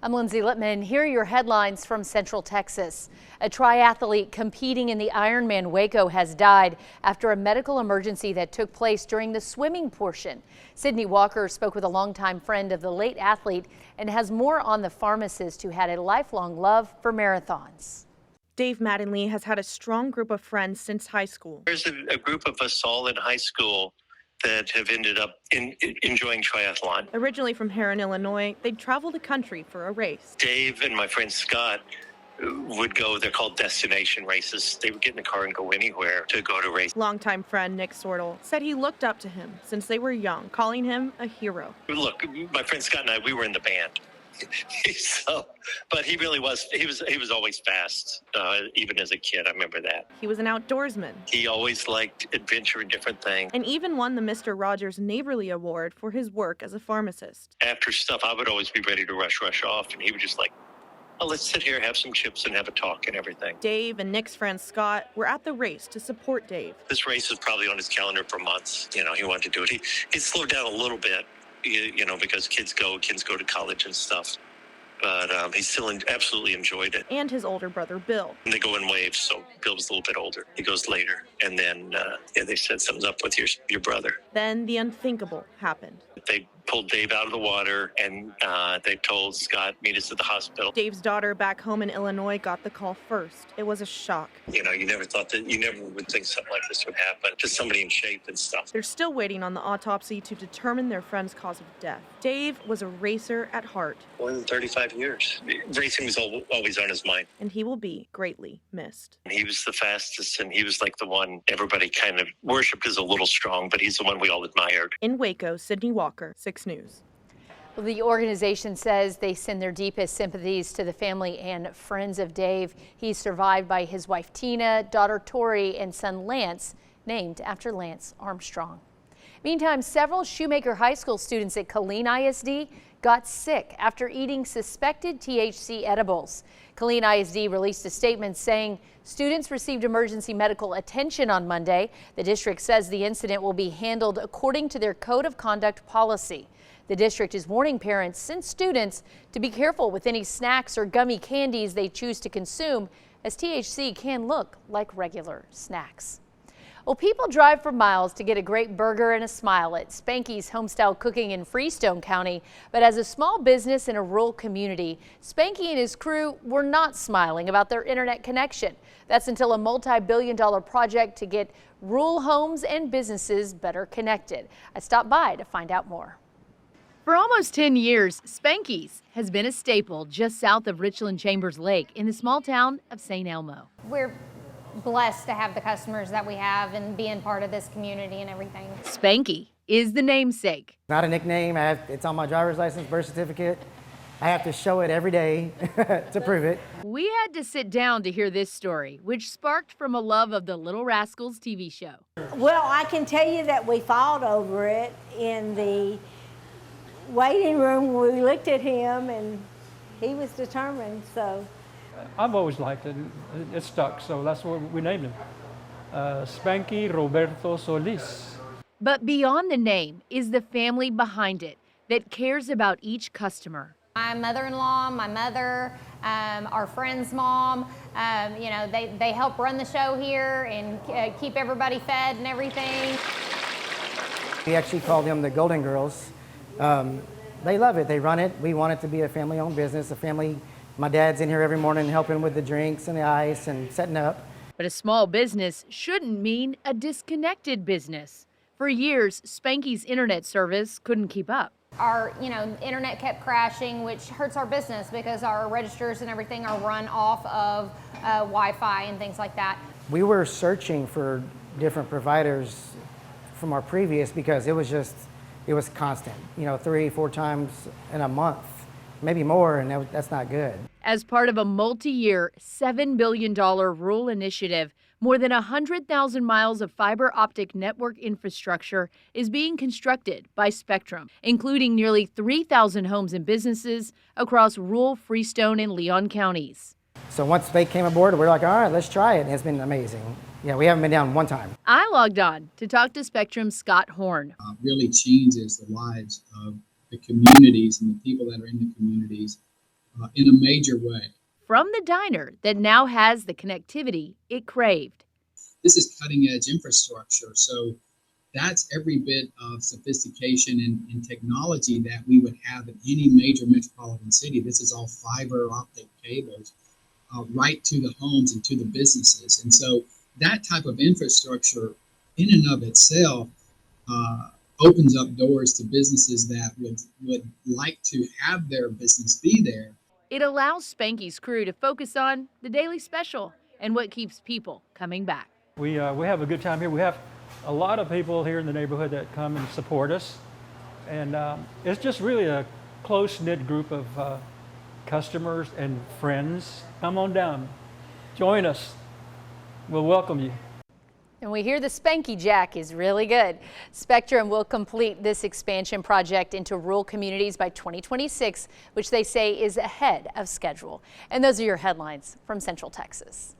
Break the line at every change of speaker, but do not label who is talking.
I'm Lindsay Littman. Here are your headlines from Central Texas. A triathlete competing in the Ironman Waco has died after a medical emergency that took place during the swimming portion. Sydney Walker spoke with a longtime friend of the late athlete and has more on the pharmacist who had a lifelong love for marathons.
Dave Mattingly has had a strong group of friends since high school.
There's a group of us all in high school that have ended up enjoying triathlon.
Originally from Heron, Illinois, they'd travel the country for a race.
Dave and my friend Scott would go, they're called destination races. They would get in the car and go anywhere to go to race.
Longtime friend Nick Sortel said he looked up to him since they were young, calling him a hero.
Look, my friend Scott and I, we were in the band. But he really was, he was always fast, even as a kid. I remember that.
He was an outdoorsman.
He always liked adventure and different things.
And even won the Mr. Rogers Neighborly Award for his work as a pharmacist.
After stuff, I would always be ready to rush off, and he would just like, oh, let's sit here, have some chips, and have a talk and everything.
Dave and Nick's friend Scott were at the race to support Dave.
This race was probably on his calendar for months. You know, he wanted to do it. He slowed down a little bit, you know, because kids go to college and stuff. But he still absolutely enjoyed it.
And his older brother, Bill.
And they go in waves, so Bill was a little bit older. He goes later. And then they said something's up with your brother.
Then the unthinkable happened.
They pulled Dave out of the water, and they told Scott, meet us at the hospital.
Dave's daughter back home in Illinois got the call first. It was a shock.
You know, you never would think something like this would happen to somebody in shape and stuff.
They're still waiting on the autopsy to determine their friend's cause of death. Dave was a racer at heart.
More than 35 years. Racing was always on his mind.
And he will be greatly missed.
He was the fastest, and he was like the one everybody kind of worshipped as a little strong, but he's the one we all admired.
In Waco, Sydney Walker, 6 News.
Well, the organization says they send their deepest sympathies to the family and friends of Dave. He's survived by his wife Tina, daughter Tori, and son Lance, named after Lance Armstrong. Meantime, several Shoemaker High School students at Killeen ISD got sick after eating suspected THC edibles. Killeen ISD released a statement saying students received emergency medical attention on Monday. The district says the incident will be handled according to their code of conduct policy. The district is warning parents and students to be careful with any snacks or gummy candies they choose to consume, as THC can look like regular snacks. Well, people drive for miles to get a great burger and a smile at Spanky's Homestyle Cooking in Freestone County. But as a small business in a rural community, Spanky and his crew were not smiling about their internet connection. That's until a multi-billion-dollar project to get rural homes and businesses better connected. I stopped by to find out more. For almost 10 years, Spanky's has been a staple just south of Richland Chambers Lake in the small town of St. Elmo.
We're blessed to have the customers that we have and being part of this community and everything.
Spanky is the namesake.
Not a nickname. It's on my driver's license, birth certificate. I have to show it every day to prove it.
We had to sit down to hear this story, which sparked from a love of the Little Rascals TV show.
Well, I can tell you that we fought over it in the waiting room. We looked at him and he was determined, so.
I've always liked it. It stuck, so that's what we named him. Spanky Roberto Solis.
But beyond the name is the family behind it that cares about each customer.
My mother-in-law, my mother, our friend's mom, you know, they help run the show here and keep everybody fed and everything.
We actually called them the Golden Girls. They love it. They run it. We want it to be a family-owned business, a family. My dad's in here every morning helping with the drinks and the ice and setting up.
But a small business shouldn't mean a disconnected business. For years, Spanky's internet service couldn't keep up.
Our, internet kept crashing, which hurts our business because our registers and everything are run off of Wi-Fi and things like that.
We were searching for different providers from our previous because it was constant, 3-4 times in a month. Maybe more, and that's not good.
As part of a multi-year $7 billion rural initiative, more than 100,000 miles of fiber optic network infrastructure is being constructed by Spectrum, including nearly 3,000 homes and businesses across rural Freestone and Leon counties.
So once they came aboard, we were like, all right, let's try it. And it's been amazing. Yeah, we haven't been down one time.
I logged on to talk to Spectrum's Scott Horn.
Really changes the lives of the communities and the people that are in the communities in a major way.
From the diner that now has the connectivity it craved.
This is cutting edge infrastructure, so that's every bit of sophistication and technology that we would have in any major metropolitan city. This is all fiber optic cables right to the homes and to the businesses. And so that type of infrastructure in and of itself opens up doors to businesses that would like to have their business be there.
It allows Spanky's crew to focus on the daily special and what keeps people coming back.
We have a good time here. We have a lot of people here in the neighborhood that come and support us. And it's just really a close-knit group of customers and friends. Come on down. Join us. We'll welcome you.
And we hear the Spanky Jack is really good. Spectrum will complete this expansion project into rural communities by 2026, which they say is ahead of schedule. And those are your headlines from Central Texas.